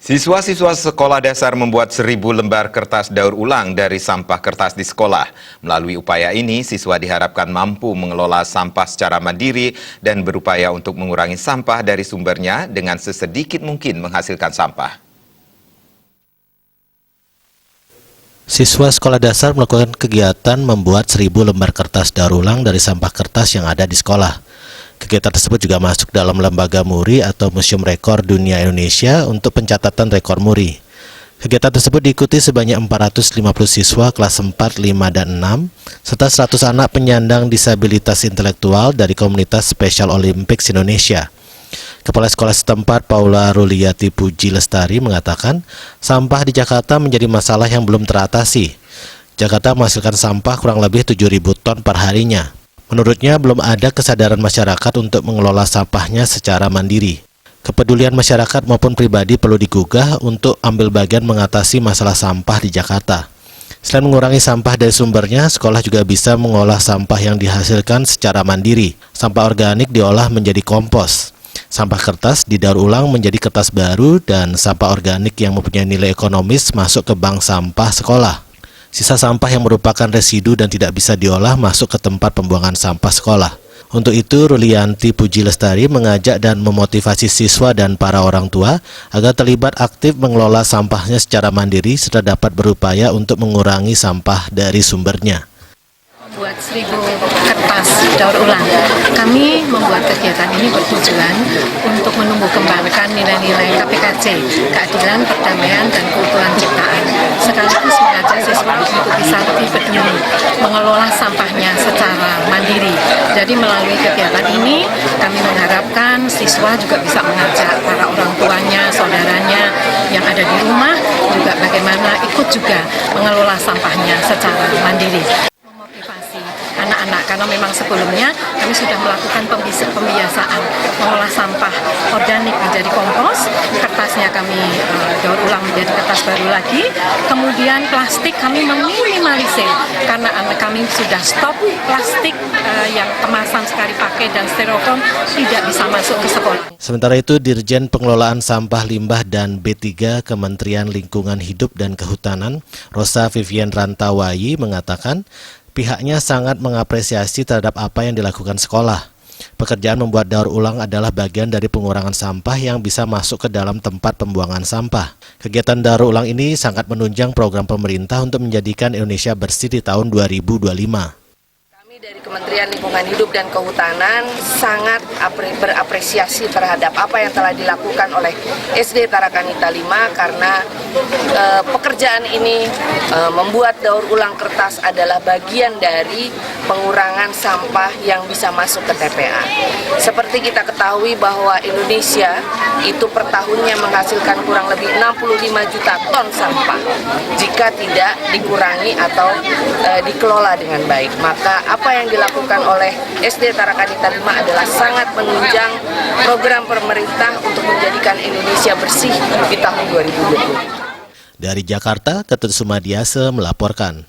Siswa-siswa sekolah dasar membuat 1.000 lembar kertas daur ulang dari sampah kertas di sekolah. Melalui upaya ini, siswa diharapkan mampu mengelola sampah secara mandiri dan berupaya untuk mengurangi sampah dari sumbernya dengan sesedikit mungkin menghasilkan sampah. Siswa sekolah dasar melakukan kegiatan membuat 1.000 lembar kertas daur ulang dari sampah kertas yang ada di sekolah. Kegiatan tersebut juga masuk dalam lembaga MURI atau Museum Rekor Dunia Indonesia untuk pencatatan rekor MURI. Kegiatan tersebut diikuti sebanyak 450 siswa kelas 4, 5, dan 6, serta 100 anak penyandang disabilitas intelektual dari komunitas Special Olympics Indonesia. Kepala sekolah setempat Paula Ruliati Puji Lestari mengatakan, sampah di Jakarta menjadi masalah yang belum teratasi. Jakarta menghasilkan sampah kurang lebih 7.000 ton per harinya. Menurutnya, belum ada kesadaran masyarakat untuk mengelola sampahnya secara mandiri. Kepedulian masyarakat maupun pribadi perlu digugah untuk ambil bagian mengatasi masalah sampah di Jakarta. Selain mengurangi sampah dari sumbernya, sekolah juga bisa mengolah sampah yang dihasilkan secara mandiri. Sampah organik diolah menjadi kompos. Sampah kertas didaur ulang menjadi kertas baru dan sampah organik yang mempunyai nilai ekonomis masuk ke bank sampah sekolah. Sisa sampah yang merupakan residu dan tidak bisa diolah masuk ke tempat pembuangan sampah sekolah. Untuk itu, Rulianti Puji Lestari mengajak dan memotivasi siswa dan para orang tua agar terlibat aktif mengelola sampahnya secara mandiri serta dapat berupaya untuk mengurangi sampah dari sumbernya. Buat 1.000 kertas daur ulang. Kami membuat kegiatan ini bertujuan untuk menumbuh kembangkan nilai-nilai KPKC, keadilan, perdamaian, dan keutuhan ciptaan, sekaligus mengajak siswa untuk bisa lebih peduli mengelola sampahnya secara mandiri. Jadi melalui kegiatan ini kami mengharapkan siswa juga bisa mengajak para orang tuanya, saudaranya yang ada di rumah juga bagaimana ikut juga mengelola sampahnya secara mandiri. Anak-anak, karena memang sebelumnya kami sudah melakukan pembiasaan mengolah sampah organik menjadi kompos, kertasnya kami daur ulang menjadi kertas baru lagi, kemudian plastik kami meminimalisir karena anak kami sudah stop plastik yang kemasan sekali pakai dan styrofoam tidak bisa masuk ke sekolah. Sementara itu, Dirjen Pengelolaan Sampah Limbah dan B3 Kementerian Lingkungan Hidup dan Kehutanan, Rosa Vivian Rantawayi mengatakan, pihaknya sangat mengapresiasi terhadap apa yang dilakukan sekolah. Pekerjaan membuat daur ulang adalah bagian dari pengurangan sampah yang bisa masuk ke dalam tempat pembuangan sampah. Kegiatan daur ulang ini sangat menunjang program pemerintah untuk menjadikan Indonesia bersih di tahun 2025. Dari Kementerian Lingkungan Hidup dan Kehutanan sangat berapresiasi terhadap apa yang telah dilakukan oleh SD Tarakanita 5 karena pekerjaan ini membuat daur ulang kertas adalah bagian dari pengurangan sampah yang bisa masuk ke TPA. Seperti kita ketahui bahwa Indonesia itu per tahunnya menghasilkan kurang lebih 65 juta ton sampah jika tidak dikurangi atau dikelola dengan baik. Maka apa yang dilakukan oleh SD Tarakanita 5 adalah sangat menunjang program pemerintah untuk menjadikan Indonesia bersih di tahun 2020. Dari Jakarta, Ketut Sumadiase melaporkan.